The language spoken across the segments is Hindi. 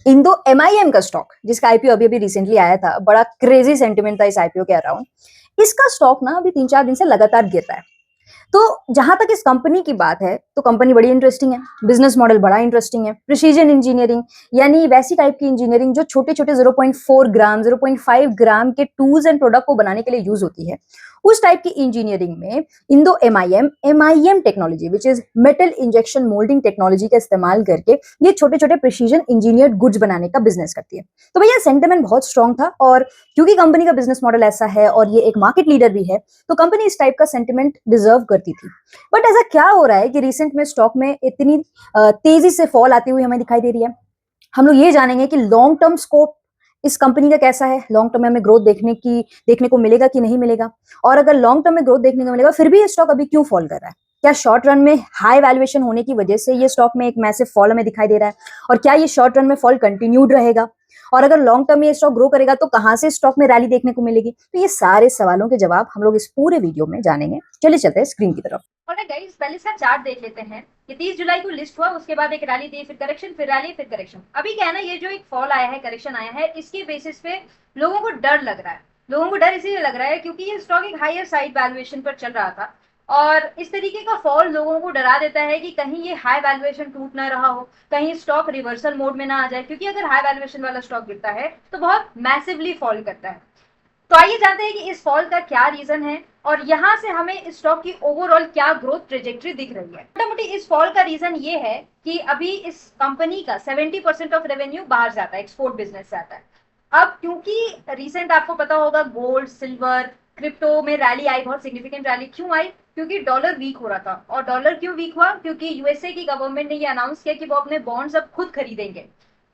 इंडो एमआईएम का स्टॉक, जिसका आईपीओ अभी अभी रिसेंटली आया था, बड़ा क्रेजी सेंटिमेंट था इस आईपीओ के अराउंड। इसका स्टॉक ना अभी 3-4 दिन से लगातार गिर रहा है। तो जहां तक इस कंपनी की बात है, तो कंपनी बड़ी इंटरेस्टिंग है, बिजनेस मॉडल बड़ा इंटरेस्टिंग है, प्रिसीजन इंजीनियरिंग, यानी वैसी टाइप की इंजीनियरिंग जो छोटे छोटे 0.4 ग्राम 0.5 ग्राम के टूल्स एंड प्रोडक्ट को बनाने के लिए यूज होती है। उस टाइप की इंजीनियरिंग में Indo MIM technology which is metal injection moulding technology का इस्तेमाल करके ये छोटे छोटे प्रिसीजन इंजीनियर्ड गुड्स बनाने का बिजनेस करती है। तो भैया सेंटिमेंट बहुत स्ट्रांग था, और क्योंकि कंपनी का बिजनेस मॉडल ऐसा है और ये एक मार्केट लीडर भी है, तो कंपनी इस टाइप का सेंटिमेंट डिजर्व करती थी। बट ऐसा क्या हो रहा है कि रिसेंट में स्टॉक में इतनी तेजी से फॉल आती हुई हमें दिखाई दे रही है। हम लोग ये जानेंगे कि लॉन्ग टर्म स्कोप इस कंपनी का कैसा है, लॉन्ग टर्म में हमें ग्रोथ देखने को मिलेगा कि नहीं मिलेगा, और अगर लॉन्ग टर्म में ग्रोथ देखने को मिलेगा फिर भी ये स्टॉक अभी क्यों फॉल कर रहा है। क्या शॉर्ट रन में हाई वैल्यूएशन होने की वजह से ये स्टॉक में एक मैसिव फॉल हमें दिखाई दे रहा है, और क्या ये शॉर्ट रन में फॉल कंटिन्यूड रहेगा, और अगर लॉन्ग टर्म में ये स्टॉक ग्रो करेगा तो कहां से स्टॉक में रैली देखने को मिलेगी। तो ये सारे सवालों के जवाब हम लोग इस पूरे वीडियो में जानेंगे। चलिए चलते हैं स्क्रीन की तरफ। ऑलराइट गाइस, पहले इसका चार्ट देख लेते हैं कि 30 जुलाई को लिस्ट हुआ, उसके बाद एक रैली दी, फिर करेक्शन, फिर रैली, फिर करेक्शन। अभी क्या है ना, ये जो एक फॉल आया है, करेक्शन आया है, इसके बेसिस पे लोगों को डर लग रहा है। लोगों को डर इसीलिए लग रहा है क्योंकि ये स्टॉक एक हायर साइड वैल्यूएशन पर चल रहा था, और इस तरीके का फॉल लोगों को डरा देता है कि कहीं ये हाई वैल्यूएशन टूट ना रहा हो, कहीं स्टॉक रिवर्सल मोड में ना आ जाए, क्योंकि अगर हाई वैल्यूएशन वाला स्टॉक गिरता है तो बहुत मैसिवली फॉल करता है। तो आइए जानते हैं कि इस फॉल का क्या रीजन है और यहाँ से हमें इस स्टॉक की ओवरऑल क्या ग्रोथ ट्रेजेक्ट्री दिख रही है। मोटा मोटी इस फॉल का रीजन ये है कि अभी इस कंपनी का 70% ऑफ रेवेन्यू बाहर जाता है, एक्सपोर्ट बिजनेस से आता है। अब क्योंकि रिसेंट आपको पता होगा गोल्ड सिल्वर क्रिप्टो में रैली आई, बहुत सिग्निफिकेंट रैली। क्यों आई? क्योंकि डॉलर वीक हो रहा था। और डॉलर क्यों वीक हुआ? क्योंकि यूएसए की गवर्नमेंट ने ये अनाउंस किया कि वो अपने बॉन्ड्स अब खुद खरीदेंगे,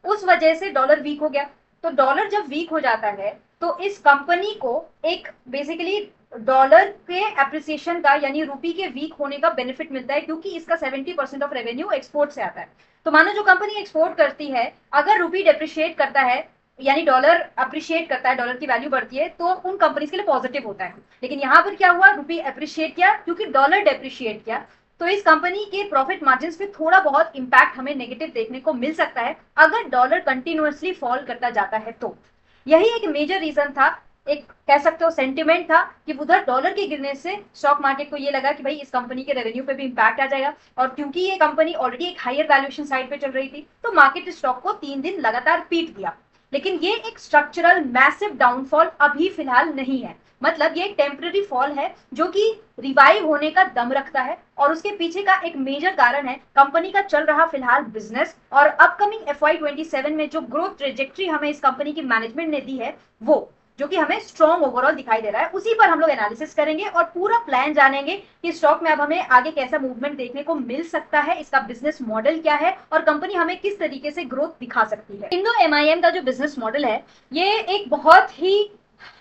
उस वजह से डॉलर वीक हो गया। तो डॉलर जब वीक हो जाता है तो इस कंपनी को एक बेसिकली डॉलर के एप्रिसिएशन का, यानी रूपी के वीक होने का बेनिफिट मिलता है, क्योंकि इसका 70% ऑफ रेवेन्यू एक्सपोर्ट से आता है। तो मानो जो कंपनी एक्सपोर्ट करती है, अगर रूपी डेप्रिशिएट करता है, यानी डॉलर अप्रिशिएट करता है, डॉलर की वैल्यू बढ़ती है, तो उन कंपनीज के लिए पॉजिटिव होता है। लेकिन यहाँ पर क्या हुआ, रूपी अप्रिशिएट किया क्योंकि डॉलर डेप्रिशिएट किया, तो इस कंपनी के प्रॉफिट मार्जिन पे थोड़ा बहुत इंपैक्ट हमें नेगेटिव देखने को मिल सकता है अगर डॉलर कंटिन्यूअसली फॉल करता जाता है। तो यही एक मेजर रीजन था, एक कह सकते हो सेंटिमेंट था, कि उधर डॉलर के गिरने से स्टॉक मार्केट को ये लगा कि भाई इस कंपनी के रेवेन्यू पे भी इंपैक्ट आ जाएगा। और क्योंकि ये कंपनी ऑलरेडी एक हायर वैल्यूएशन साइड पे चल रही थी, तो मार्केट स्टॉक को 3 दिन लगातार पीट दिया। लेकिन ये एक स्ट्रक्चरल मैसिव डाउनफॉल अभी फिलहाल नहीं है, मतलब ये एक टेम्पररी फॉल है जो कि रिवाइव होने का दम रखता है। और उसके पीछे का एक मेजर कारण है कंपनी का चल रहा फिलहाल बिजनेस, और अपकमिंग FY27 में जो ग्रोथ ट्रेजेक्ट्री हमें इस कंपनी की मैनेजमेंट ने दी है, वो जो कि हमें स्ट्रॉन्ग ओवरऑल दिखाई दे रहा है, उसी पर हम लोग एनालिसिस करेंगे और पूरा प्लान जानेंगे कि स्टॉक में अब हमें आगे कैसा मूवमेंट देखने को मिल सकता है, इसका बिजनेस मॉडल क्या है और कंपनी हमें किस तरीके से ग्रोथ दिखा सकती है। इंडो एमआईएम का जो बिजनेस मॉडल है, ये एक बहुत ही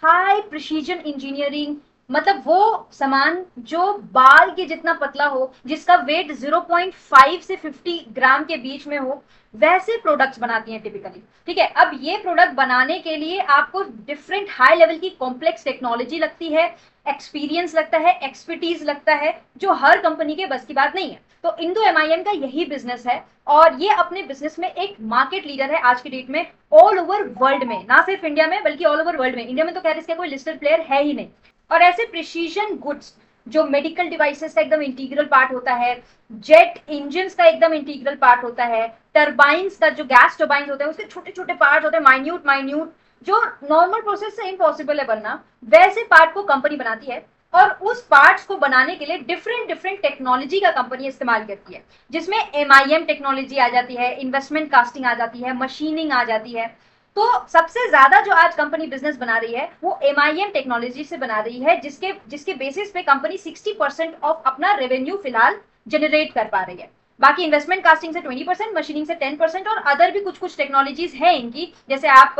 हाई प्रिसीजन इंजीनियरिंग, मतलब वो सामान जो बाल के जितना पतला हो, जिसका वेट 0.5 से 50 ग्राम के बीच में हो, वैसे प्रोडक्ट्स बनाती हैं टिपिकली। ठीक है, अब ये प्रोडक्ट बनाने के लिए आपको डिफरेंट हाई लेवल की कॉम्प्लेक्स टेक्नोलॉजी लगती है, एक्सपीरियंस लगता है, एक्सपर्टीज लगता है, जो हर कंपनी के बस की बात नहीं है। तो इंडो एमआईएम का यही बिजनेस है, और ये अपने बिजनेस में एक मार्केट लीडर है आज की डेट में, ऑल ओवर वर्ल्ड में, ना सिर्फ इंडिया में बल्कि ऑल ओवर वर्ल्ड में। इंडिया में तो खैर इसका कोई लिस्टेड प्लेयर है ही नहीं। और ऐसे प्रिसीजन गुड्स जो मेडिकल डिवाइसेस का एकदम इंटीग्रल पार्ट होता है, जेट इंजन का एकदम इंटीग्रल पार्ट होता है, टर्बाइंस का जो गैस टर्बाइंस होते हैं उसके छोटे छोटे पार्ट होते हैं, माइन्यूट माइन्यूट, जो नॉर्मल प्रोसेस से इम्पॉसिबल है बनना, वैसे पार्ट को कंपनी बनाती है। और उस पार्ट्स को बनाने के लिए डिफरेंट डिफरेंट टेक्नोलॉजी का कंपनी इस्तेमाल करती है, जिसमें एमआईएम टेक्नोलॉजी आ जाती है, इन्वेस्टमेंट कास्टिंग आ जाती है, मशीनिंग आ जाती है। तो सबसे ज्यादा जो आज कंपनी बिजनेस बना रही है वो एमआईएम टेक्नोलॉजी से बना रही है, जिसके जिसके बेसिस पे कंपनी 60% ऑफ अपना रेवेन्यू फिलहाल जनरेट कर पा रही है। बाकी इन्वेस्टमेंट कास्टिंग से 20%, मशीनिंग से 10%, और अदर भी कुछ कुछ टेक्नोलॉजीज है इनकी, जैसे आप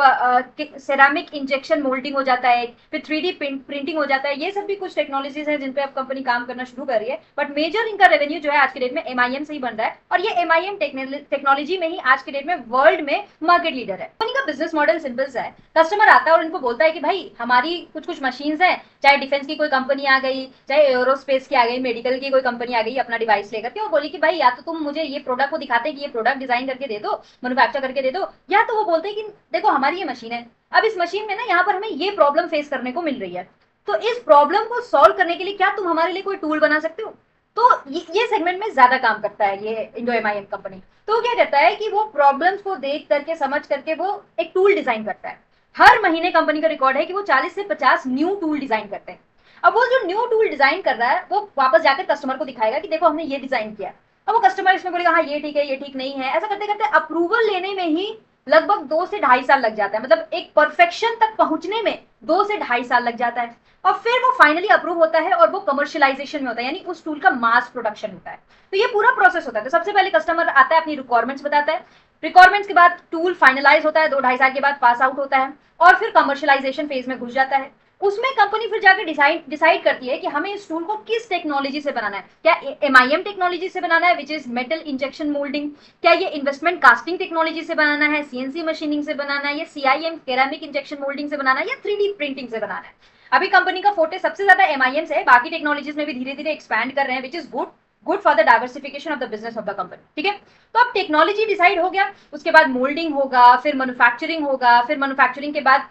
सेरामिक इंजेक्शन मोल्डिंग हो जाता है, फिर 3D प्रिंटिंग हो जाता है, ये सब भी कुछ टेक्नोलॉजीज है जिन पे अब कंपनी काम करना शुरू कर रही है। बट मेजर इनका रेवेन्यू जो है आज के डेट में एमआईएम से ही बन रहा है, और ये एमआईएम टेक्नोलॉजी में ही आज के डेट में वर्ल्ड में मार्केट लीडर है। कंपनी का बिजनेस मॉडल सिंपल सा है। कस्टमर आता है और इनको बोलता है कि भाई हमारी कुछ कुछ मशीन्स हैं, चाहे डिफेंस की कोई कंपनी आ गई, चाहे एरोस्पेस की आ गई, मेडिकल की कोई कंपनी आ गई अपना डिवाइस लेकर के, वो बोली कि भाई या तो तुम मुझे ये प्रोडक्ट को दिखाते हैं कि ये प्रोडक्ट डिजाइन करके दे दो, मैन्युफैक्चर करके दे दो, या तो वो बोलते हैं कि देखो हमारी ये मशीन है, अब इस मशीन में ना यहाँ पर हमें ये प्रॉब्लम फेस करने को मिल रही है, तो इस प्रॉब्लम को सॉल्व करने के लिए क्या तुम हमारे लिए कोई टूल बना सकते हो। तो ये सेगमेंट में ज्यादा काम करता है ये इंडो एमआईएम कंपनी। तो क्या करता है कि वो प्रॉब्लम्स को देख करके समझ करके वो एक टूल डिजाइन करता है। हर महीने कंपनी का रिकॉर्ड है कि वो 40 से 50 न्यू टूल डिजाइन करते हैं। अब वो जो न्यू टूल डिजाइन कर रहा है वो वापस जाकर कस्टमर को दिखाएगा कि देखो हमने ये डिजाइन किया। अब वो कस्टमर इसमें बोलेगा हाँ ये ठीक है, ये ठीक नहीं है, ऐसा करते करते अप्रूवल लेने में ही लगभग 2 से 2.5 साल लग जाता है। मतलब एक परफेक्शन तक पहुंचने में 2 से 2.5 साल लग जाता है, और फिर वो फाइनली अप्रूव होता है और वो कमर्शियलाइजेशन में होता है, यानी उस टूल का मास प्रोडक्शन होता है। तो ये पूरा प्रोसेस होता है। तो सबसे पहले कस्टमर आता है, अपनी रिक्वायरमेंट्स बताता है, रिक्वायरमेंट्स के बाद टूल फाइनलाइज होता है, 2-2.5 साल के बाद पास आउट होता है, और फिर कमर्शियलाइजेशन फेज में घुस जाता है। उसमें कंपनी फिर जाकर डिसाइड करती है कि हमें इस टूल को किस टेक्नोलॉजी से बनाना है। क्या एमआईएम टेक्नोलॉजी से बनाना है, which is metal injection moulding, क्या ये इन्वेस्टमेंट कास्टिंग टेक्नोलॉजी से बनाना है, सीएनसी मशीनिंग से बनाना है, या सीआईएम केरामिक इंजेक्शन मोल्डिंग से बनाना है, या 3D प्रिंटिंग से बनाना है। अभी कंपनी का फोटे सबसे ज्यादा एमआईएम से है, बाकी टेक्नोलॉजीज में भी धीरे धीरे एक्सपैंड कर रहे हैं, which is good for the diversification of the business of the company. ठीक है, तो अब टेक्नोलॉजी डिसाइड हो गया, उसके बाद मोल्डिंग होगा, फिर मैन्युफैक्चरिंग होगा, फिर मैन्युफैक्चरिंग के बाद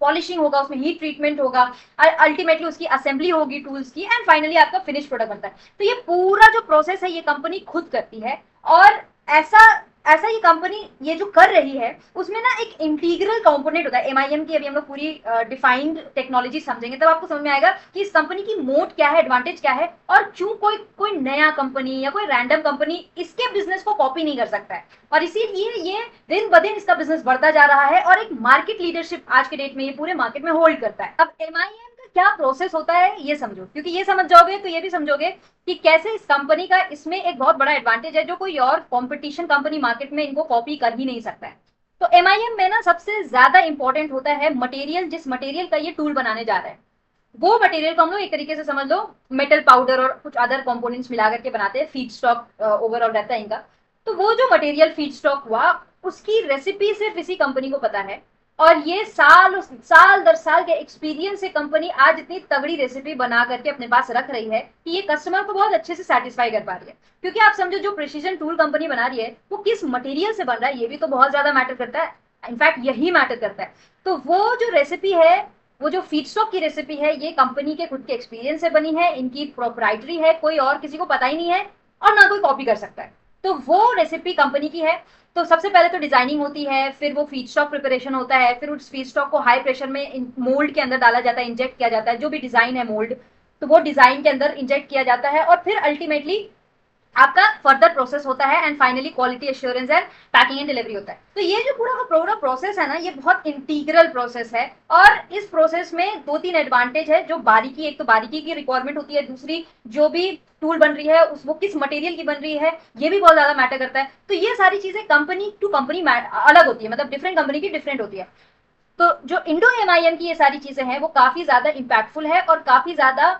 पॉलिशिंग होगा, उसमें हीट ट्रीटमेंट होगा, अल्टीमेटली उसकी असेंबली होगी टूल्स की, एंड फाइनली आपका फिनिश प्रोडक्ट बनता है। तो ये पूरा जो प्रोसेस है ये कंपनी खुद करती है, और ऐसा ऐसा ये कंपनी ये जो कर रही है उसमें ना एक इंटीग्रल कंपोनेंट होता है एमआईएम की। अभी हम लोग पूरी डिफाइंड टेक्नोलॉजी समझेंगे तब आपको समझ में आएगा कि इस कंपनी की मोट क्या है, एडवांटेज क्या है, और क्यों कोई नया कंपनी या कोई रैंडम कंपनी इसके बिजनेस को कॉपी नहीं कर सकता है। और इसीलिए ये दिन ब दिन इसका बिजनेस बढ़ता जा रहा है, और एक मार्केट लीडरशिप आज के डेट में ये पूरे मार्केट में होल्ड करता है। अब एमआईएम का क्या प्रोसेस होता है ये समझो, क्योंकि ये समझ जाओगे तो ये भी समझोगे कि कैसे इस कंपनी का इसमें एक बहुत बड़ा एडवांटेज है जो कोई और कंपटीशन कंपनी मार्केट में इनको कॉपी कर ही नहीं सकता है। तो एमआईएम में ना सबसे ज्यादा इंपॉर्टेंट होता है मटेरियल, जिस मटेरियल का ये टूल बनाने जा रहे हैं वो मटेरियल को हम लोग एक तरीके से समझ लो मेटल पाउडर और कुछ अदर कंपोनेंट्स मिला करके बनाते हैं, फीड स्टॉक ओवरऑल रहता है इनका। तो वो जो मटेरियल फीड स्टॉक हुआ उसकी रेसिपी सिर्फ इसी कंपनी को पता है, और ये साल दर साल के एक्सपीरियंस से कंपनी आज इतनी तगड़ी रेसिपी बना करके अपने पास रख रही है कि ये कस्टमर को बहुत अच्छे से सेटिस्फाई कर पा रही है। क्योंकि आप समझो जो प्रिसीजन टूल कंपनी बना रही है वो किस मटेरियल से बन रहा है ये भी तो बहुत ज्यादा मैटर करता है, इनफैक्ट यही मैटर करता है। तो वो जो रेसिपी है, वो जो फीडस्टॉक की रेसिपी है, ये कंपनी के खुद के एक्सपीरियंस से बनी है, इनकी प्रोप्राइटरी है, कोई और किसी को पता ही नहीं है और ना कोई कॉपी कर सकता है। तो वो रेसिपी कंपनी की है। तो सबसे पहले तो डिजाइनिंग होती है, फिर वो फीडस्टॉक प्रिपरेशन होता है, फिर उस फीडस्टॉक को हाई प्रेशर में मोल्ड के अंदर डाला जाता है, इंजेक्ट किया जाता है, जो भी डिजाइन है मोल्ड, तो वो डिजाइन के अंदर इंजेक्ट किया जाता है, और फिर अल्टीमेटली आपका फर्दर प्रोसेस होता है, and finally quality assurance and packing and delivery होता है। तो ये जो पूरा प्रोसेस है ना, ये बहुत इंटीग्रल प्रोसेस है, और इस प्रोसेस में 2-3 एडवांटेज है। जो बारीकी, एक तो बारीकी की रिक्वायरमेंट होती है, दूसरी जो भी टूल बन रही है वो किस मटेरियल की बन रही है ये भी बहुत ज्यादा मैटर करता है। तो ये सारी चीजें कंपनी टू कंपनी अलग होती है, मतलब डिफरेंट कंपनी की डिफरेंट होती है। तो जो इंडो एमआईएम की ये सारी चीजें हैं वो काफी ज्यादा इंपैक्टफुल है और काफी ज्यादा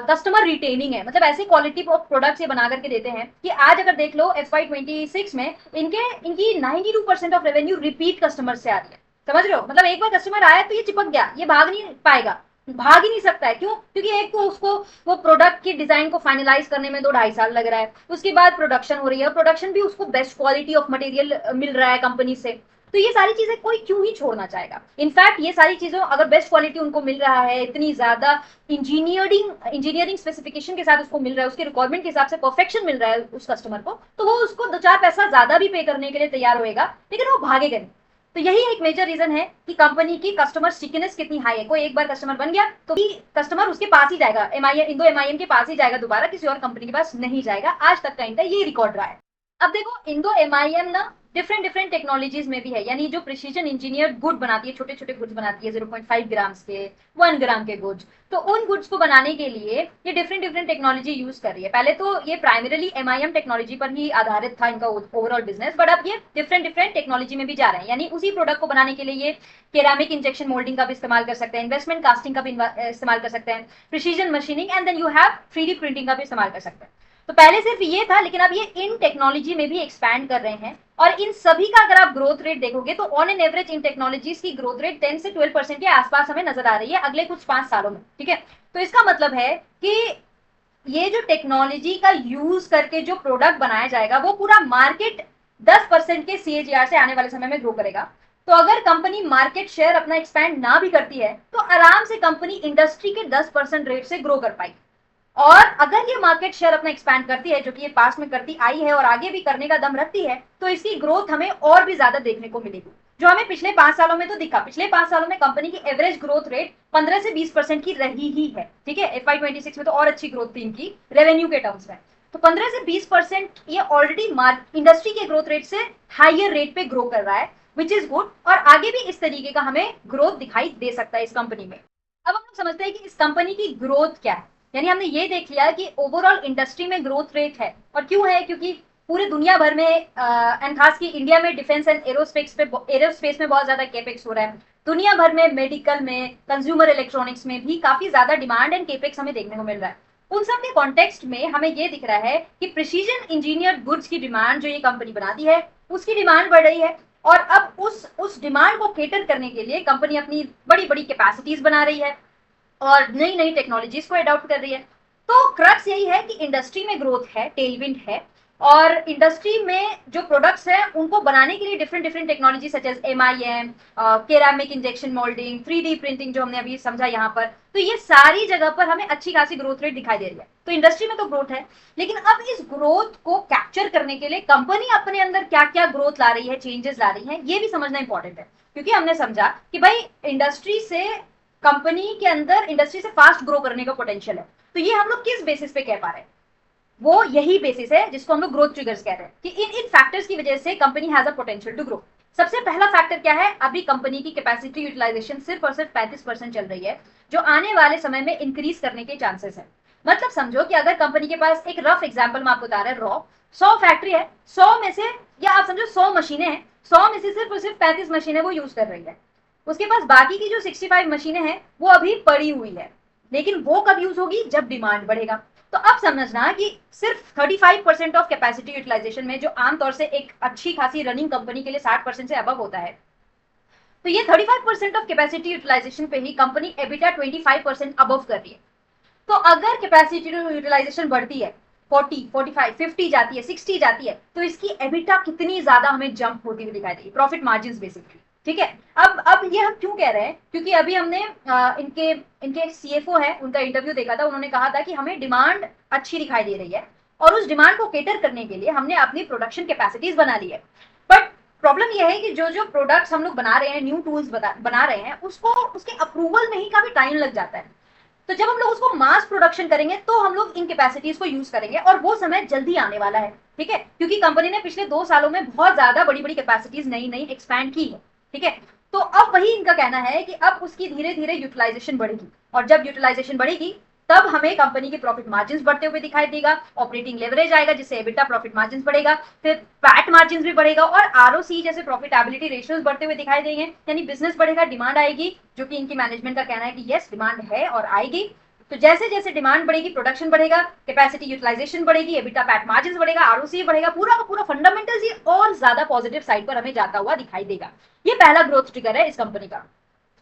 कस्टमर रिटेनिंग है। मतलब ऐसे क्वालिटी ऑफ प्रोडक्ट्स ये बना करके देते हैं कि आज अगर देख लो FY26 में इनकी 92% ऑफ रेवेन्यू रिपीट कस्टमर से आ रही है। समझ रहे हो, मतलब एक बार कस्टमर आया तो ये चिपक गया, ये भाग नहीं पाएगा, भाग ही नहीं सकता है। क्यों? क्योंकि एक तो उसको वो प्रोडक्ट की डिजाइन को फाइनलाइज करने में 2-2.5 साल लग रहा है, उसके बाद प्रोडक्शन हो रही है, प्रोडक्शन भी उसको बेस्ट क्वालिटी ऑफ मटेरियल मिल रहा है कंपनी से। तो ये सारी चीजें कोई क्यों ही छोड़ना चाहेगा। इनफैक्ट ये सारी चीजों अगर बेस्ट क्वालिटी उनको मिल रहा है, इतनी ज्यादा इंजीनियरिंग स्पेसिफिकेशन के साथ उसको मिल रहा है, उसके रिक्वायरमेंट के हिसाब से परफेक्शन मिल रहा है उस कस्टमर को, तो वो उसको 2-4 पैसा ज्यादा भी पे करने के लिए तैयार होएगा, लेकिन वो भागेगा नहीं। तो यही एक मेजर रीजन है कि कंपनी की कस्टमर स्टिकीनेस कितनी हाई है। कोई एक बार कस्टमर बन गया तो कस्टमर उसके पास ही जाएगा, इंडो एमआईएम के पास ही जाएगा, दोबारा किसी और कंपनी के पास नहीं जाएगा। आज तक का इनका ये रिकॉर्ड रहा है। अब देखो इंडो एमआईएम ना डिफरेंट टेक्नोलॉजीज में भी है, यानी जो प्रिसीजन इंजीनियर गुड बनाती है, छोटे छोटे गुड्स बनाती है, 0.5 ग्राम्स के, 1 ग्राम के गुड्स, तो उन गुड्स को बनाने के लिए ये डिफरेंट टेक्नोलॉजी यूज कर रही है। पहले तो ये प्राइमरीली एमआईएम टेक्नोलॉजी पर ही आधारित था इनका ओवरऑल बिजनेस, बट अब ये डिफरेंट टेक्नोलॉजी में भी जा रहे हैं। यानी उसी प्रोडक्ट को बनाने के लिए ये केरामिक इंजेक्शन मोल्डिंग का भी इस्तेमाल कर सकते हैं, इन्वेस्टमेंट कास्टिंग का भी इस्तेमाल कर सकते हैं, precision machining, and then you have 3D printing का भी इस्तेमाल कर सकते हैं। तो पहले सिर्फ ये था, लेकिन अब ये इन टेक्नोलॉजी में भी एक्सपैंड कर रहे हैं। और इन सभी का अगर आप ग्रोथ रेट देखोगे तो on an average in technologies की ग्रोथ रेट 10 से 12% के आसपास हमें नजर आ रही है अगले कुछ 5 सालों में। ठीक है, तो इसका मतलब है कि ये जो टेक्नोलॉजी का यूज करके जो प्रोडक्ट बनाया जाएगा वो पूरा मार्केट 10% के सीएजीआर से आने वाले समय में ग्रो करेगा। तो अगर कंपनी मार्केट शेयर अपना एक्सपैंड ना भी करती है तो आराम से कंपनी इंडस्ट्री के 10% रेट से ग्रो कर पाएगी। और अगर ये मार्केट शेयर अपना एक्सपैंड करती है, जो कि ये पास में करती आई है और आगे भी करने का दम रखती है, तो इसकी ग्रोथ हमें और भी ज्यादा देखने को मिलेगी, जो हमें पिछले 5 सालों में तो दिखा। पिछले 5 सालों में कंपनी की एवरेज ग्रोथ रेट 15 से 20% की रही ही है। ठीक है, FY26 में तो और अच्छी ग्रोथ थी इनकी रेवेन्यू के टर्म्स में। तो 15 से 20% ये ऑलरेडी इंडस्ट्री के ग्रोथ रेट से हाइयर रेट पे ग्रो कर रहा है, विच इज गुड। और आगे भी इस तरीके का हमें ग्रोथ दिखाई दे सकता है इस कंपनी में। अब हम लोग समझते हैं कि इस कंपनी की ग्रोथ क्या है। यानी हमने ये देख लिया कि ओवरऑल इंडस्ट्री में ग्रोथ रेट है, और क्यों है, क्योंकि पूरे दुनिया भर में एंड खास की इंडिया में डिफेंस एंड एरोस्पेस में बहुत ज्यादा केपेक्स हो रहा है। दुनिया भर में मेडिकल में, कंज्यूमर इलेक्ट्रॉनिक्स में भी काफी ज्यादा डिमांड एंड केपेक्स हमें देखने को मिल रहा है। उन सब के कॉन्टेक्स्ट में हमें ये दिख रहा है कि प्रिसीजन इंजीनियर गुड्स की डिमांड जो ये कंपनी बनाती है उसकी डिमांड बढ़ रही है। और अब उस डिमांड को केटर करने के लिए कंपनी अपनी बड़ी बड़ी कैपेसिटीज बना रही है और नई नई टेक्नोलॉजीज को अडॉप्ट कर रही है। तो क्रक्स यही है कि इंडस्ट्री में ग्रोथ है, टेलविंड है, और इंडस्ट्री में जो प्रोडक्ट्स हैं उनको बनाने के लिए different different technology such as MIM, ceramic injection moulding, 3D printing जो हमने अभी समझा यहाँ पर, तो ये सारी जगह पर हमें अच्छी खासी ग्रोथ रेट दिखाई दे रही है। तो इंडस्ट्री में तो ग्रोथ है, लेकिन अब इस ग्रोथ को कैप्चर करने के लिए कंपनी अपने अंदर क्या क्या ग्रोथ ला रही है, चेंजेस ला रही है, ये भी समझना इंपॉर्टेंट है। क्योंकि हमने समझा कि भाई इंडस्ट्री से कंपनी के अंदर इंडस्ट्री से फास्ट ग्रो करने का पोटेंशियल है। तो ये हम लोग किस बेसिस पे कह पा रहे हैं, वो यही बेसिस है जिसको हम लोग ग्रोथ ट्रिगर्स कह रहे हैं कि इन इन फैक्टर्स की वजह से company has a potential to grow. सबसे पहला फैक्टर क्या है, अभी कंपनी की कैपेसिटी यूटिलाइजेशन सिर्फ और सिर्फ 35% चल रही है, जो आने वाले समय में इंक्रीज करने के चांसेस है। मतलब समझो कि अगर कंपनी के पास, एक रफ एग्जांपल में आपको बता रहे हैं, 100 फैक्ट्री है, 100 में से, या आप समझो 100 मशीनें हैं, 100 में से सिर्फ और सिर्फ 35 मशीनें वो यूज कर रही है। उसके पास बाकी की जो 65 मशीनें हैं वो अभी पड़ी हुई है, लेकिन वो कब यूज होगी, जब डिमांड बढ़ेगा। तो अब समझना कि सिर्फ 35% ऑफ कैपेसिटी यूटिलाइजेशन में, जो आमतौर से एक अच्छी खासी रनिंग कंपनी के लिए 60% से अबव होता है, तो ये 35% ऑफ कैपेसिटी यूटिलाइजेशन पे ही कंपनी एबिटा 25% अबव कर रही है। तो अगर कैपेसिटी यूटिलाइजेशन बढ़ती है, 40, 45, 50 जाती है, 60 जाती है, तो इसकी एबिटा कितनी ज्यादा हमें जंप होती हुई दिखाई देगी, प्रॉफिट मार्जिन बेसिकली। ठीक है, अब ये हम क्यों कह रहे हैं, क्योंकि अभी हमने इनके इनके CFO है, उनका इंटरव्यू देखा था। उन्होंने कहा था कि हमें डिमांड अच्छी दिखाई दे रही है और उस डिमांड को केटर करने के लिए हमने अपनी प्रोडक्शन कैपेसिटीज बना ली है। बट प्रॉब्लम यह है कि जो जो प्रोडक्ट्स हम लोग बना रहे हैं, न्यू टूल्स बना रहे हैं, उसको उसके अप्रूवल में ही काफी टाइम लग जाता है। तो जब हम लोग उसको मास प्रोडक्शन करेंगे तो हम लोग इन कैपेसिटीज को यूज करेंगे, और वो समय जल्दी आने वाला है। ठीक है, क्योंकि कंपनी ने पिछले 2 सालों में बहुत ज्यादा बड़ी बड़ी कैपेसिटीज नई नई एक्सपैंड की है। ठीक है, तो अब वही इनका कहना है कि अब उसकी धीरे धीरे यूटिलाइजेशन बढ़ेगी, और जब यूटिलाइजेशन बढ़ेगी तब हमें कंपनी के प्रॉफिट मार्जिन बढ़ते हुए दिखाई देगा, ऑपरेटिंग लेवरेज आएगा जिससे एबिटा प्रॉफिट मार्जिन बढ़ेगा, फिर पैट मार्जिन भी बढ़ेगा, और ROC जैसे प्रॉफिटेबिलिटी रेशियोज बढ़ते हुए दिखाई देंगे। यानी बिजनेस बढ़ेगा, डिमांड आएगी, जो कि इनकी मैनेजमेंट का कहना है कि यस डिमांड है और आएगी। तो जैसे जैसे डिमांड बढ़ेगी, प्रोडक्शन बढ़ेगा, कैपेसिटी यूटिलाइजेशन बढ़ेगी, एबिटा पैट मार्जिन बढ़ेगा, ROC बढ़ेगा, पूरा का पूरा फंडामेंटल्स ये और ज्यादा पॉजिटिव साइड पर हमें जाता हुआ दिखाई देगा। ये पहला ग्रोथ ट्रिगर है इस कंपनी का।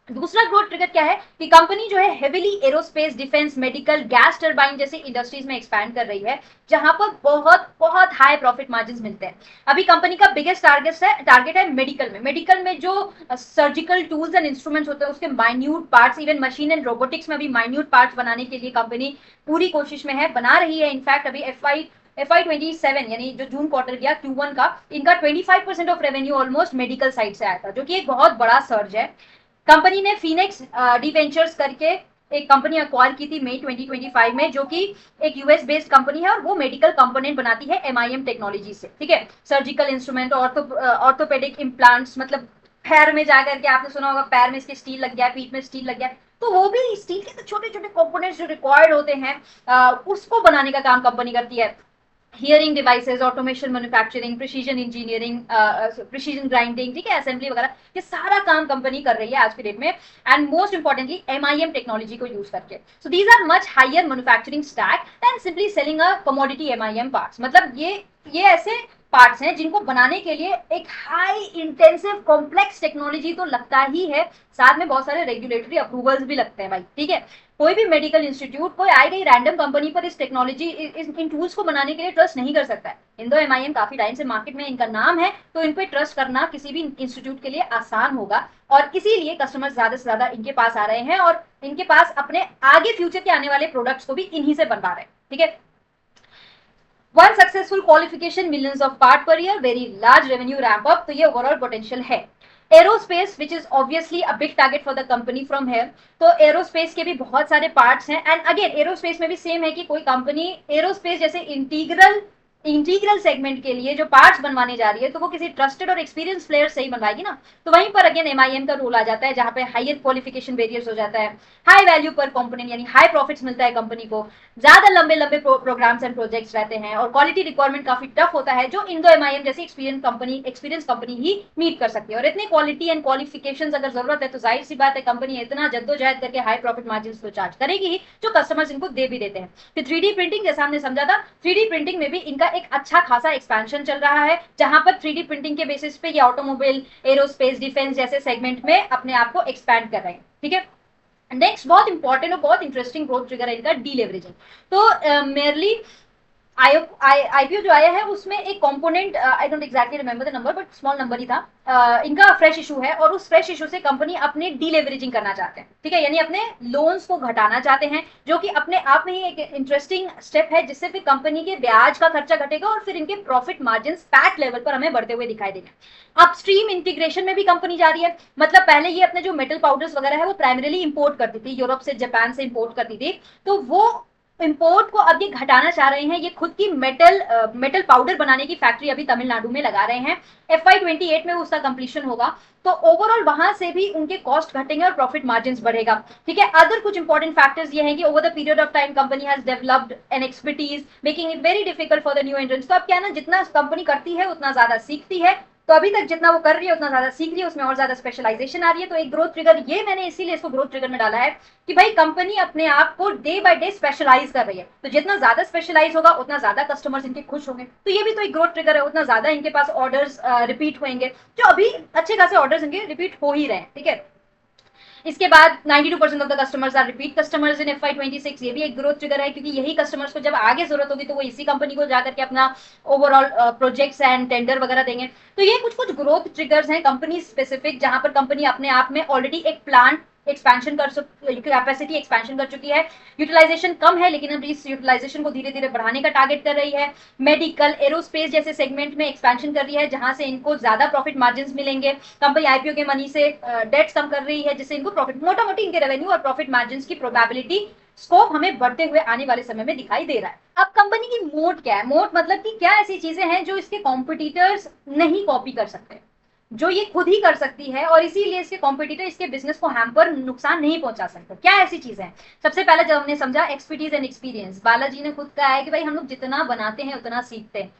दूसरा ग्रोथ ट्रिगर क्या है कि कंपनी जो है heavily aerospace, defence, medical, gas turbine जैसी इंडस्ट्रीज में एक्सपैंड कर रही है, जहां पर बहुत बहुत हाई प्रॉफिट मार्जिन मिलते हैं। अभी कंपनी का बिगेस्ट टारगेट है मेडिकल में जो सर्जिकल टूल्स एंड इंस्ट्रूमेंट्स होते हैं उसके minute parts, even machine and robotics में भी माइन्यूट पार्ट्स बनाने के लिए कंपनी पूरी कोशिश में है, बना रही है। इनफैक्ट अभी FY27 यानी जो जून क्वार्टर गया, Q1 का, इनका 25% of revenue almost medical side से आया था, जो कि एक बहुत बड़ा सर्ज है। कंपनी ने फिनिक्स डिवेंचर्स करके एक कंपनी एक्वायर की थी मई 2025 में, जो कि एक यूएस बेस्ड कंपनी है, और वो मेडिकल कंपोनेंट बनाती है MIM टेक्नोलॉजी से। ठीक है, सर्जिकल इंस्ट्रूमेंट, ऑर्थोपेडिक इम्प्लांट्स, मतलब पैर में जाकर के आपने सुना होगा पैर में इसके स्टील लग गया, पीठ में स्टील लग गया, तो वो भी स्टील के छोटे छोटे कंपोनेंट्स जो रिक्वायर्ड होते हैं उसको बनाने का काम कंपनी करती है। Hearing devices, automation manufacturing, precision engineering, precision grinding, ठीक है, असेंबली वगैरह, ये सारा काम कंपनी कर रही है आज की डेट में, and most importantly MIM technology को यूज करके. So these are much higher manufacturing stack than simply selling a commodity MIM parts. मतलब ये ऐसे पार्ट्स हैं जिनको बनाने के लिए एक हाई इंटेंसिव कॉम्प्लेक्स टेक्नोलॉजी तो लगता ही है, साथ में बहुत सारे रेगुलेटरी अप्रूवल्स भी लगते हैं भाई, ठीक है. कोई भी मेडिकल इंस्टीट्यूट कोई आई गई रैंडम कंपनी पर इस टेक्नोलॉजी इन टूल्स को बनाने के लिए ट्रस्ट नहीं कर सकता है. इंदो एमआईएम काफी टाइम से मार्केट में इनका नाम है, तो इन पे ट्रस्ट करना किसी भी इंस्टीट्यूट के लिए आसान होगा, और इसीलिए कस्टमर्स ज्यादा से ज्यादा इनके पास आ रहे हैं, और इनके पास अपने आगे फ्यूचर के आने वाले प्रोडक्ट्स को भी इन्हीं से बनवा रहे हैं, ठीक है. One successful qualification, millions of part per year, very large revenue ramp up, तो ये ओवरऑल पोटेंशियल है. Aerospace which is obviously a big target for the company from here. तो एरोस्पेस के भी बहुत सारे पार्ट्स हैं, एंड अगेन एरोस्पेस में भी सेम है कि कोई कंपनी एरोस्पेस जैसे इंटीग्रल सेगमेंट के लिए जो पार्ट्स बनवाने जा रही है, तो वो किसी ट्रस्टेड और एक्सपीरियंस प्लेयर से ही बनवाएगी ना. तो वहीं पर अगेन एमआईएम का रोल आ जाता है, जहां पे हायर क्वालिफिकेशन वेरियर्स हो जाता है, हाई वैल्यू पर कंपोनेंट यानी हाई प्रॉफिट्स मिलता है कंपनी को, ज्यादा लंबे लंबे प्रोग्राम्स एंड प्रोजेक्ट्स रहते हैं, और क्वालिटी रिक्वायरमेंट काफी टफ होता है, जो इंडो एमआईएम जैसी एक्सपीरियंस कंपनी ही मीट कर सकती है. और इतनी क्वालिटी एंड क्वालिफिकेशन अगर जरूरत है, तो जाहिर सी बात है कंपनी इतना जद्दोजहद करके हाई प्रॉफिट मार्जिन तो चार्ज करेगी ही, जो कस्टमर्स इनको दे भी देते हैं. फिर 3D प्रिंटिंग, जैसा हमने समझा था, 3D प्रिंटिंग में भी इनका एक अच्छा खासा एक्सपेंशन चल रहा है, जहां पर 3D प्रिंटिंग के बेसिस पे ये ऑटोमोबाइल, एरोस्पेस, डिफेंस जैसे सेगमेंट में अपने आप को एक्सपैंड कर रहे हैं, ठीक है. नेक्स्ट बहुत इंपॉर्टेंट और बहुत इंटरेस्टिंग ग्रोथ ट्रिगर है इनका डीलेवरेजिंग. तो मेयरली आईपीओ जो आया है उसमें एक component, I don't exactly remember the number, but small number ही था. इनका फ्रेश इशू है, और उस फ्रेश इशू से कंपनी अपने डीलेवरेजिंग करना चाहते हैं, ठीक है, यानी अपने लोन्स को घटाना चाहते हैं, जो कि अपने आप में ही एक इंटरेस्टिंग स्टेप है, जिससे फिर कंपनी के ब्याज का खर्चा घटेगा, और फिर इनके प्रॉफिट मार्जिन पैट लेवल पर हमें बढ़ते हुए दिखाई देंगे. अपस्ट्रीम इंटीग्रेशन में भी कंपनी जा रही है. मतलब पहले ये अपने जो मेटल पाउडर्स वगैरह है वो प्राइमरीली इंपोर्ट करती थी, यूरोप से, जापान से इंपोर्ट करती थी, तो वो इंपोर्ट को अब ये घटाना चाह रहे हैं. ये खुद की मेटल पाउडर बनाने की फैक्ट्री अभी तमिलनाडु में लगा रहे हैं. FY28 में उसका कंप्लीशन होगा, तो ओवरऑल वहां से भी उनके कॉस्ट घटेंगे और प्रॉफिट मार्जिन बढ़ेगा, ठीक है. अदर कुछ इंपॉर्टेंट फैक्टर्स ये हैं कि over the period of time company has developed an expertise making it very difficult for the new entrants. तो अब क्या है ना, जितना कंपनी करती है उतना ज्यादा सीखती है, तो अभी तक जितना वो कर रही है उतना ज्यादा सीख रही है, उसमें और ज्यादा स्पेशलाइजेशन आ रही है. तो एक ग्रोथ ट्रिगर, ये मैंने इसीलिए इसको ग्रोथ ट्रिगर में डाला है कि भाई कंपनी अपने आप को डे बाय डे स्पेशलाइज कर रही है, तो जितना ज्यादा स्पेशलाइज होगा उतना ज्यादा कस्टमर्स इनके खुश होंगे. तो ये भी तो एक ग्रोथ ट्रिगर है, उतना ज्यादा इनके पास ऑर्डर्स रिपीट होंगे, जो अभी अच्छे खासे ऑर्डर्स इनके रिपीट हो ही रहे हैं, ठीक है. इसके बाद 92% of the customers are repeat customers in FY26. ये भी एक ग्रोथ ट्रिगर है, क्योंकि यही कस्टमर्स को जब आगे जरूरत होगी तो वो इसी कंपनी को जाकर के अपना ओवरऑल प्रोजेक्ट्स एंड टेंडर वगैरह देंगे. तो ये कुछ ग्रोथ ट्रिगर्स हैं कंपनी स्पेसिफिक, जहां पर कंपनी अपने आप में ऑलरेडी एक प्लांट एक्सपेंशन कैपेसिटी एक्सपेंशन कर चुकी है. यूटिलाइजेशन कम है, लेकिन अब इस यूटिलाइजेशन को धीरे धीरे बढ़ाने का टारगेट कर रही है. मेडिकल, एरोस्पेस जैसे सेगमेंट में एक्सपेंशन कर रही है, जहां से इनको ज्यादा प्रॉफिट मार्जिन मिलेंगे. कंपनी आईपीओ के मनी से डेट्स कम कर रही है, जिससे इनको प्रॉफिट, मोटा मोटी इनके रेवेन्यू और प्रॉफिट मार्जिन की प्रोबेबिलिटी स्कोप हमें बढ़ते हुए आने वाले समय में दिखाई दे रहा है. अब कंपनी की मोट क्या है? मोट मतलब कि क्या ऐसी चीजें हैं जो इसके कॉम्पिटिटर्स नहीं कॉपी कर सकते, जो ये खुद ही कर सकती है, और इसीलिए इसके कॉम्पिटिटर इसके बिजनेस को हैम्पर, नुकसान नहीं पहुंचा सकते. क्या ऐसी चीजें हैं? सबसे पहले जब हमने समझा एक्सपर्टीज एंड एक्सपीरियंस, बालाजी ने खुद कहा है कि भाई हम लोग जितना बनाते हैं उतना सीखते हैं,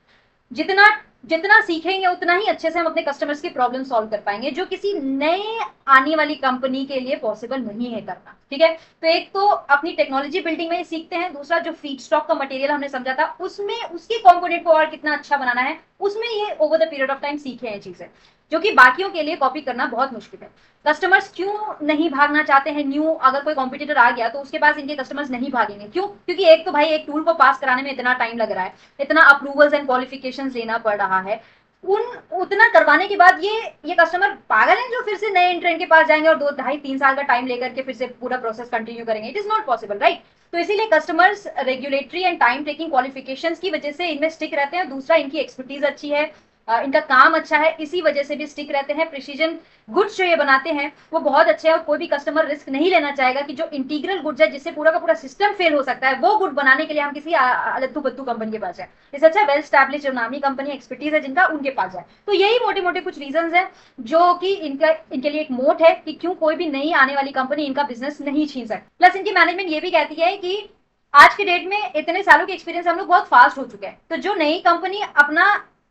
जितना जितना सीखेंगे उतना ही अच्छे से हम अपने कस्टमर्स की प्रॉब्लम सॉल्व कर पाएंगे, जो किसी नए आने वाली कंपनी के लिए पॉसिबल नहीं है करना, ठीक है. तो एक तो अपनी टेक्नोलॉजी बिल्डिंग में ही सीखते हैं, दूसरा जो फीड स्टॉक का मटेरियल हमने समझा था उसमें उसके कंपोनेंट को और कितना अच्छा बनाना है, उसमें ये over the period of time सीखे हैं चीजें, जो कि बाकियों के लिए कॉपी करना बहुत मुश्किल है. कस्टमर्स क्यों नहीं भागना चाहते हैं न्यू, अगर कोई कॉम्पिटिटर आ गया तो उसके पास इनके कस्टमर्स नहीं भागेंगे. क्यों? क्योंकि एक तो भाई एक टूल को पास कराने में इतना टाइम लग रहा है, इतना अप्रूवल्स एंड क्वालिफिकेशंस लेना पड़ रहा है, उतना करवाने के बाद ये कस्टमर पागल हैं जो फिर से नए एंट्रेंट के पास जाएंगे और 2-2.5-3 साल का टाइम लेकर के फिर से पूरा प्रोसेस कंटिन्यू करेंगे. It is not possible, right. तो इसीलिए customers regulatory and time taking qualifications की वजह से इनमें स्टिक रहते हैं. दूसरा, इनकी एक्सपर्टीज अच्छी है, इनका काम अच्छा है, इसी वजह से भी स्टिक रहते हैं. प्रिसीजन गुड्स जो ये बनाते हैं वो बहुत अच्छे हैं, और कोई भी कस्टमर रिस्क नहीं लेना चाहेगा कि जो इंटीग्रल गुड्स है जिससे पूरा का पूरा सिस्टम फेल हो सकता है, वो गुड बनाने के लिए हम किसी अलत्तू बत्तू कंपनी के पास जाए. इससे अच्छा वेल स्टैब्लिश जो नामी कंपनी एक्सपर्टीज है जिनका, उनके पास जाए. तो यही मोटे मोटे कुछ रीजन है जो कि इनके लिए एक मोट है कि क्यों कोई भी नई आने वाली कंपनी इनका बिजनेस नहीं छीन सकती. प्लस इनकी मैनेजमेंट ये भी कहती है कि आज के डेट में इतने सालों के एक्सपीरियंस हम लोग बहुत फास्ट हो चुके हैं, तो जो नई कंपनी अपना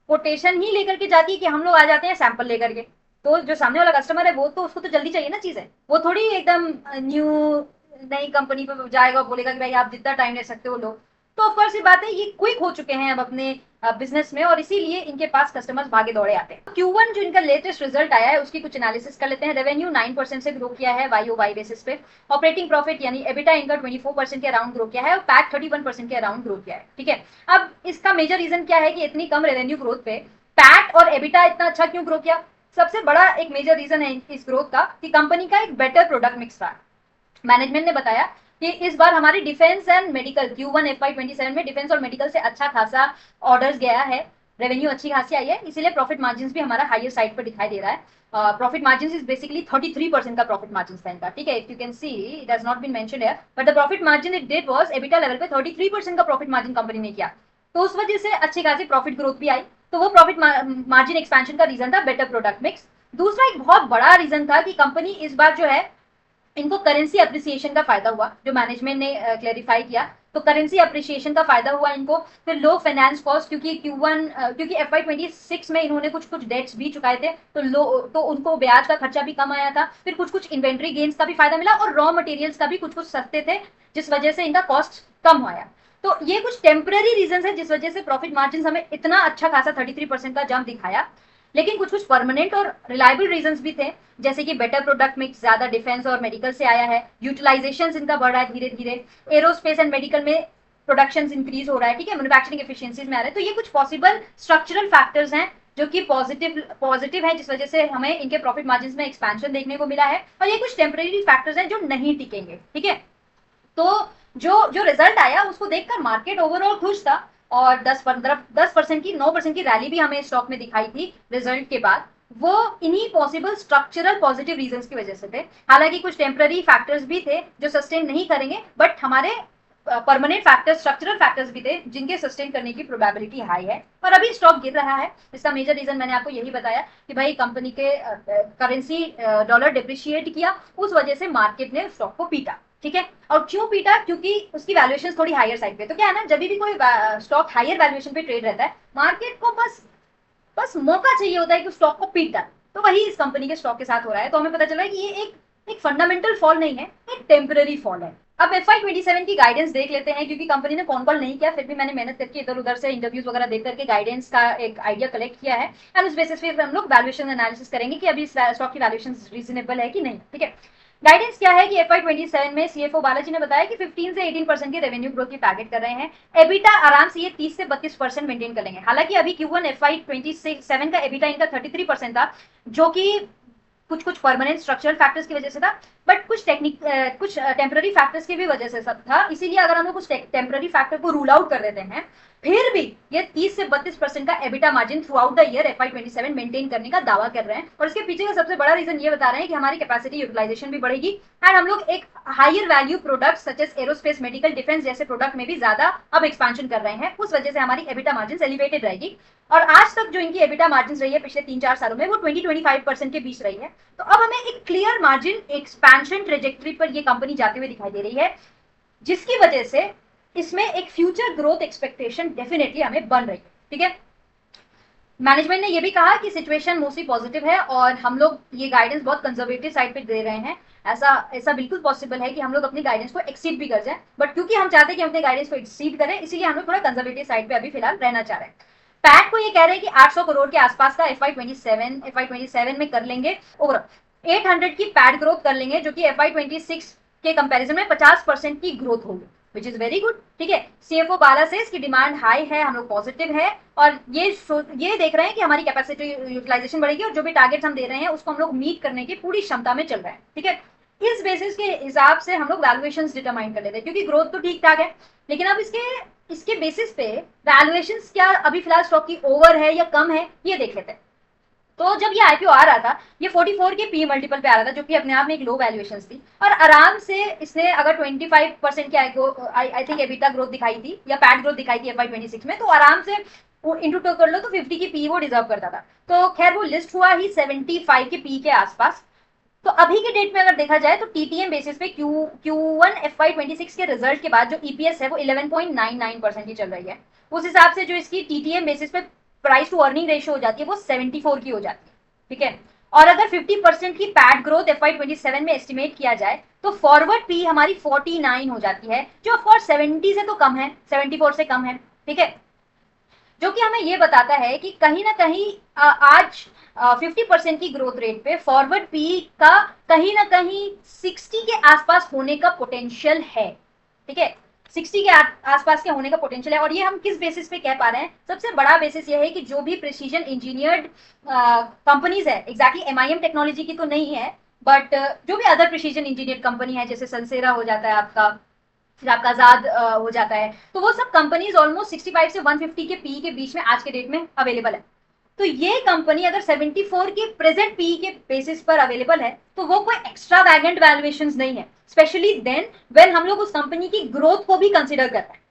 कोटेशन ही लेकर के जाती है कि हम लोग आ जाते हैं सैंपल लेकर के, तो जो सामने वाला कस्टमर है वो तो उसको तो जल्दी चाहिए ना चीजें, वो थोड़ी एकदम न्यू नई कंपनी पे जाएगा और बोलेगा कि भाई आप जितना टाइम ले सकते हो लो। तो ऑफकोर्स ये बात है, ये क्विक हो चुके हैं अब अपने बिजनेस में, और इसीलिए इनके पास कस्टमर्स भागे दौड़े आते हैं। Q1 जो इनका लेटेस्ट रिजल्ट आया है उसकी कुछ एनालिसिस कर लेते हैं। रेवेन्यू 9% से ग्रो किया है YOY बेसिस पे। ऑपरेटिंग प्रॉफिट यानी एबिटा इनका 24% के अराउंड ग्रो किया है और पैट 31% के अराउंड ग्रो किया है। ठीक है, अब इसका मेजर रीजन क्या है कि इतनी कम रेवेन्यू ग्रोथ पे पैट और एबिटा इतना अच्छा क्यों ग्रो किया? सबसे बड़ा एक मेजर रीजन है इस ग्रोथ का कि कंपनी का एक बेटर प्रोडक्ट मिक्स था। मैनेजमेंट ने बताया कि इस बार हमारी defence and medical Q1 FY27 में डिफेंस और मेडिकल से अच्छा खासा ऑर्डर्स गया है, रेवेन्यू अच्छी खासी आई है, इसीलिए प्रॉफिट मार्जिन भी हमारा हायर साइड पर दिखाई दे रहा है। प्रॉफिट मार्जिन इज बेसिकली 33% का प्रॉफिट मार्जिन था इनका। ठीक है, if you can see it has not been mentioned here, but the profit margin it did was EBITDA level पे 33% का प्रॉफिट मार्जिन कंपनी ने किया, तो उस वजह से अच्छी खासी प्रॉफिट ग्रोथ भी आई। तो वो प्रॉफिट मार्जिन एक्सपेंशन का रीजन था बेटर प्रोडक्ट मिक्स। दूसरा एक बहुत बड़ा रीजन था कि कंपनी इस बार जो है इनको करेंसी अप्रिसिएशन का फायदा हुआ, जो मैनेजमेंट ने क्लेरिफाई किया, तो करेंसी अप्रिसिएशन का फायदा हुआ इनको। फिर लो फाइनेंस कॉस्ट, क्योंकि FY26 में इन्होंने कुछ कुछ डेट्स भी चुकाए थे, तो उनको ब्याज का खर्चा भी कम आया था। फिर कुछ कुछ इन्वेंट्री गेन्स का भी फायदा मिला और रॉ मटेरियल्स का भी कुछ कुछ सस्ते थे, जिस वजह से इनका कॉस्ट कम आया। तो ये कुछ टेम्पररी रीजन है जिस वजह से प्रॉफिट मार्जिन हमें इतना अच्छा खासा 33% का जंप दिखाया। लेकिन कुछ कुछ परमानेंट और रिलायबल रीजंस भी थे, जैसे कि बेटर प्रोडक्ट मिक्स, ज्यादा डिफेंस और मेडिकल से आया है, यूटिलाइजेशन इनका बढ़ रहा है धीरे धीरे, एरोस्पेस एंड मेडिकल में प्रोडक्शन इंक्रीज हो रहा है। ठीक है, मैन्युफैक्चरिंग एफिशिएंसीज में आ रहे हैं। तो ये कुछ पॉसिबल स्ट्रक्चरल फैक्टर्स हैं जो कि पॉजिटिव है, जिस वजह से हमें इनके प्रॉफिट मार्जिन में एक्सपेंशन देखने को मिला है। और ये कुछ टेम्पररी फैक्टर्स हैं जो नहीं टिकेंगे। ठीक है, तो जो जो रिजल्ट आया उसको देखकर मार्केट ओवरऑल खुश था, और 10% की 9% की रैली भी हमें स्टॉक में दिखाई थी रिजल्ट के बाद। वो इन्हीं पॉसिबल स्ट्रक्चरल पॉजिटिव रीजंस की वजह से थे। हालांकि कुछ टेम्पररी फैक्टर्स भी थे जो सस्टेन नहीं करेंगे, बट हमारे परमानेंट फैक्टर्स, स्ट्रक्चरल फैक्टर्स भी थे जिनके सस्टेन करने की प्रोबेबिलिटी हाई है। और अभी स्टॉक गिर रहा है, इसका मेजर रीजन मैंने आपको यही बताया कि भाई कंपनी के करेंसी डॉलर डिप्रिशिएट किया, उस वजह से मार्केट ने स्टॉक को पीटा। ठीक है, और क्यों पीटा? क्योंकि उसकी वैल्यूएशन थोड़ी हायर साइड पे। तो क्या है ना, जब भी कोई स्टॉक हायर वैल्यूएशन पे ट्रेड रहता है, मार्केट को बस मौका चाहिए होता है कि स्टॉक को पीटा। तो वही इस कंपनी के स्टॉक के साथ हो रहा है। तो हमें पता चला है कि ये एक फंडामेंटल फॉल नहीं है, एक टेम्पररी फॉल है। अब FY27 की गाइडेंस देख लेते हैं, क्योंकि कंपनी ने कॉन कॉल नहीं किया, फिर भी मैंने मेहनत करके इधर उधर से इंटरव्यूज वगैरह देख करके गाइडेंस का एक आइडिया कलेक्ट किया है, एंड उस बेसिस पे हम लोग वैल्यूएशन एनालिसिस करेंगे कि अभी स्टॉक की वैल्यूएशन रीजनेबल है कि नहीं। ठीक है, गाइडेंस क्या है कि FY27 में CFO बालाजी ने बताया कि 15 से 18% की रेवेन्यू ग्रोथ की टारगेट कर रहे हैं। एबिटा आराम से ये 30 से 32% मेंटेन कर लेंगे। हालांकि अभी Q1 FY27 का एबिटा इनका 33% था, जो कि कुछ कुछ परमानेंट स्ट्रक्चरल फैक्टर्स की वजह से था, बट कुछ टेम्पररी फैक्टर्स की भी वजह से सब था। इसीलिए अगर हम लोग कुछ टेम्पररी फैक्टर को रूल आउट कर देते हैं, फिर भी ये 30 से 32% का EBITDA margin through out the year FY27 maintain करने का दावा कर रहे हैं। और इसके पीछे का सबसे बड़ा रीजन ये बता रहे हैं कि हमारी कैपेसिटी यूटिलाइजेशन भी बढ़ेगी, एंड हम लोग एक higher value product such as aerospace, medical, defence जैसे प्रोडक्ट में भी ज्यादा अब एक्सपेंशन कर रहे हैं। उस वजह से हमारी एबिटा मार्जिन एलिवेटेड रहेगी। और आज तक जो इनकी एबिटा मार्जिन रही है पिछले 3-4 सालों में, वो 20-25% के बीच रही है। तो अब हमें एक क्लियर मार्जिन एक्सपेंशन ट्रेजेक्टरी पर ये कंपनी जाते हुए दिखाई दे रही है, जिसकी वजह से इसमें एक फ्यूचर ग्रोथ एक्सपेक्टेशन डेफिनेटली हमें बन रही है। ठीक है, मैनेजमेंट ने ये भी कहा कि सिचुएशन मोस्टली पॉजिटिव है और हम लोग ये गाइडेंस बहुत कंजर्वेटिव साइड पे दे रहे हैं। ऐसा बिल्कुल पॉसिबल है कि हम लोग अपनी गाइडेंस को एक्सीड भी कर जाए, बट क्योंकि हम चाहते हैं कि हम अपने गाइडेंस को एक्सीड करें, इसीलिए हम लोग थोड़ा कंजर्वेटिव साइड पे अभी फिलहाल रहना चाह रहे हैं। पैट को ये कह रहे हैं कि 800 करोड़ के आसपास का FY27 में कर लेंगे, और 800 की पैट ग्रोथ कर लेंगे, जो कि FY26 के कंपैरिजन में 50% की ग्रोथ होगी, विच इज वेरी गुड। ठीक है, CFO बाला से इसकी डिमांड हाई है, हम लोग पॉजिटिव है, और ये देख रहे हैं कि हमारी कैपेसिटी यूटिलाइजेशन बढ़ेगी, और जो भी टारगेट्स हम दे रहे हैं उसको हम लोग मीट करने की पूरी क्षमता में चल रहे हैं। ठीक है, इस बेसिस के हिसाब से हम लोग वैल्यूएशंस डिटरमाइन कर लेते हैं, क्योंकि ग्रोथ तो ठीक ठाक है, लेकिन अब इसके बेसिस पे वैल्यूएशंस क्या अभी फिलहाल स्टॉक की ओवर है या कम है, ये देख लेते हैं। तो जब ये IPO आ रहा था, ये 44 के पी मल्टीपल पे आ रहा था, जो कि अपने आप में एक लो वैल्यूएशन थी, और आराम से इसने अगर 25% की आई थिंक एबिटा ग्रोथ दिखाई थी या पैट ग्रोथ दिखाई थी FY26 में, तो आराम से इंटू टू कर लो तो 50 की पी वो डिजर्व करता था। तो खैर वो लिस्ट हुआ ही 75 के पी के आसपास, तो अभी के डेट में अगर देखा जाए तो टीटीएम बेसिस पे Q1 FY26 के रिजल्ट के बाद जो ईपीएस है वो 11.99% की चल रही है। उस हिसाब से जो इसकी टीटीएम बेसिस पे प्राइस टू अर्निंग रेशियो हो जाती है वो 74 की हो जाती है, ठीक है। और अगर 50% की पैट ग्रोथ FY27 में एस्टिमेट किया जाए तो फॉरवर्ड पी हमारी 49 हो जाती है, जो ऑफकोर्स 70 से तो कम है, 74 से कम है, ठीक है। जो कि हमें ये बताता है कि कहीं ना कहीं आज 50% की ग्रोथ रेट पे फॉरवर्ड पी का कहीं ना कहीं 60 के आसपास होने का पोटेंशियल है, ठीक है। 60 के आसपास के होने का पोटेंशियल है। और ये हम किस बेसिस पे कह पा रहे हैं? सबसे बड़ा बेसिस ये है कि जो भी प्रिसीजन इंजीनियर्ड कंपनीज है, एग्जैक्टली एमआईएम टेक्नोलॉजी की तो नहीं है, बट जो भी अदर प्रिसीजन इंजीनियर्ड कंपनी है, जैसे सनसेरा हो जाता है आपका, फिर आपका आजाद हो जाता है, तो वो सब कंपनीज ऑलमोस्ट 65 से 150 के पी के बीच में आज के डेट में अवेलेबल है। तो ये कंपनी अगर 74 के प्रेजेंट पी के बेसिस पर अवेलेबल है तो वो कोई एक्स्ट्रा वैगेंट वैल्यूएशन नहीं है, स्पेशली देन व्हेन हम लोग उस कंपनी की ग्रोथ को भी कंसिडर करते हैं।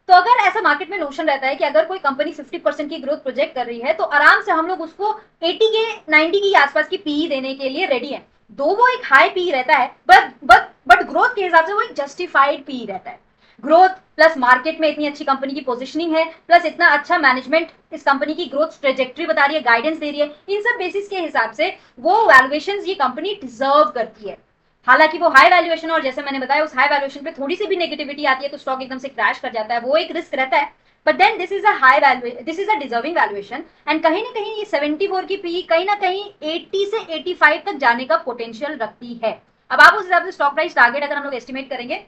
तो अगर ऐसा मार्केट में नोशन रहता है कि अगर कोई कंपनी 50% की ग्रोथ प्रोजेक्ट कर रही है तो आराम से हम लोग उसको 80 के 90 के आसपास की पी देने के लिए रेडी है। दो वो एक हाई पी रहता है, बट ग्रोथ के हिसाब से वो एक जस्टिफाइड पी रहता है। ग्रोथ प्लस मार्केट में इतनी अच्छी कंपनी की पोजीशनिंग है, प्लस इतना अच्छा मैनेजमेंट इस कंपनी की ग्रोथ ट्रेजेक्टरी बता रही है, गाइडेंस दे रही है, इन सब बेसिस के हिसाब से वो वैल्यूएशंस ये कंपनी डिजर्व करती है। हालांकि वो हाई वैल्यूएशन, और जैसे मैंने बताया उस हाई वैल्यूएशन पे थोड़ी सी भी नेगेटिविटी आती है तो स्टॉक एकदम से क्रैश कर जाता है, वो एक रिस्क रहता है। But then this is a deserving valuation, and कहीं ना कहीं ये 74 की पी कहीं ना कहीं 80 से 85 तक जाने का पोटेंशियल रखती है। अब आप उस हिसाब से स्टॉक प्राइस टारगेट अगर हम लोग एस्टिमेट करेंगे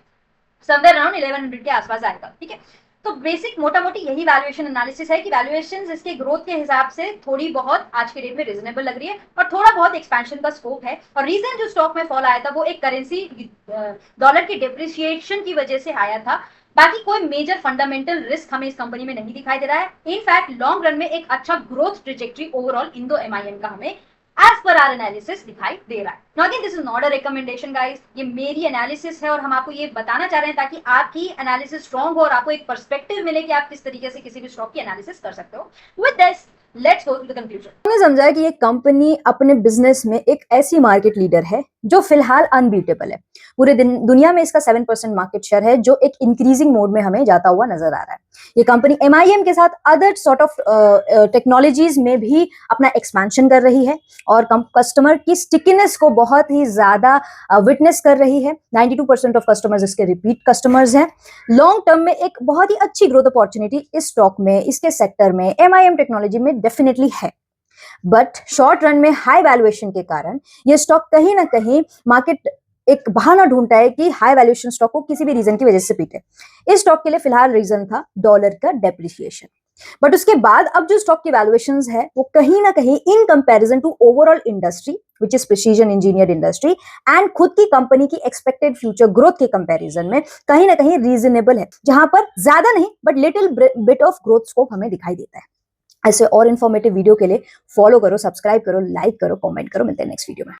समवेयर अराउंड 1100 के आसपास आएगा, ठीक है। तो बेसिक मोटा मोटी यही वैल्यूएशन एनालिसिस है कि वैल्यूएशंस इसके ग्रोथ के हिसाब से थोड़ी बहुत आज के डेट में रीजनेबल लग रही है और थोड़ा बहुत एक्सपेंशन का स्कोप है। और रीजन जो स्टॉक में फॉल आया था वो एक करेंसी डॉलर की डिप्रिसिएशन की वजह से आया था। बाकी कोई मेजर फंडामेंटल रिस्क हमें इस कंपनी में नहीं दिखाई दे रहा है। इनफैक्ट लॉन्ग रन में एक अच्छा growth trajectory overall Indo MIM का हमें एज पर आर एनालिसिस दिखाई दे रहा है। Now again this is not a recommendation guys, ये मेरी एनालिसिस है और हम आपको ये बताना चाह रहे हैं ताकि आपकी एनालिसिस स्ट्रांग हो और आपको एक पर्सपेक्टिव मिले कि आप किस तरीके से किसी भी स्टॉक की एनालिसिस कर सकते हो। With this let's go to the conclusion. हमने समझा कि ये कंपनी अपने बिजनेस में एक ऐसी मार्केट लीडर है जो फिलहाल अनबीटेबल है। पूरे दुनिया में इसका 7% मार्केट शेयर है जो एक इंक्रीजिंग मोड में हमें जाता हुआ नजर आ रहा है। ये कंपनी एमआईएम के साथ अदर सॉर्ट ऑफ टेक्नोलॉजीज में भी अपना एक्सपेंशन कर रही है और कस्टमर की स्टिकीनेस को बहुत ही ज्यादा विटनेस कर रही है। 92% ऑफ कस्टमर्स इसके रिपीट कस्टमर्स हैं। लॉन्ग टर्म में एक बहुत ही अच्छी ग्रोथ अपॉर्चुनिटी इस स्टॉक में, इसके सेक्टर में, एमआईएम टेक्नोलॉजी में डेफिनेटली है। बट शॉर्ट रन में हाई वैल्यूएशन के कारण ये स्टॉक कहीं ना कहीं मार्केट एक बहाना ढूंढता है कि हाई वैल्यूएशन स्टॉक को किसी भी रीजन की वजह से पीटे। इस स्टॉक के लिए फिलहाल रीजन था डॉलर का डेप्रिसिएशन। बट उसके बाद अब जो स्टॉक की वैल्यूएशंस है वो कहीं ना कहीं in comparison to overall industry which is precision engineered industry and खुद की कंपनी की एक्सपेक्टेड फ्यूचर ग्रोथ के कंपैरिजन में कहीं ना कहीं रीजनेबल है, जहां पर ज्यादा नहीं but little bit of growth scope हमें दिखाई देता है। ऐसे और इन्फॉर्मेटिव वीडियो के लिए फॉलो करो, सब्सक्राइब करो, लाइक करो, कमेंट करो। मिलते हैं नेक्स्ट वीडियो में।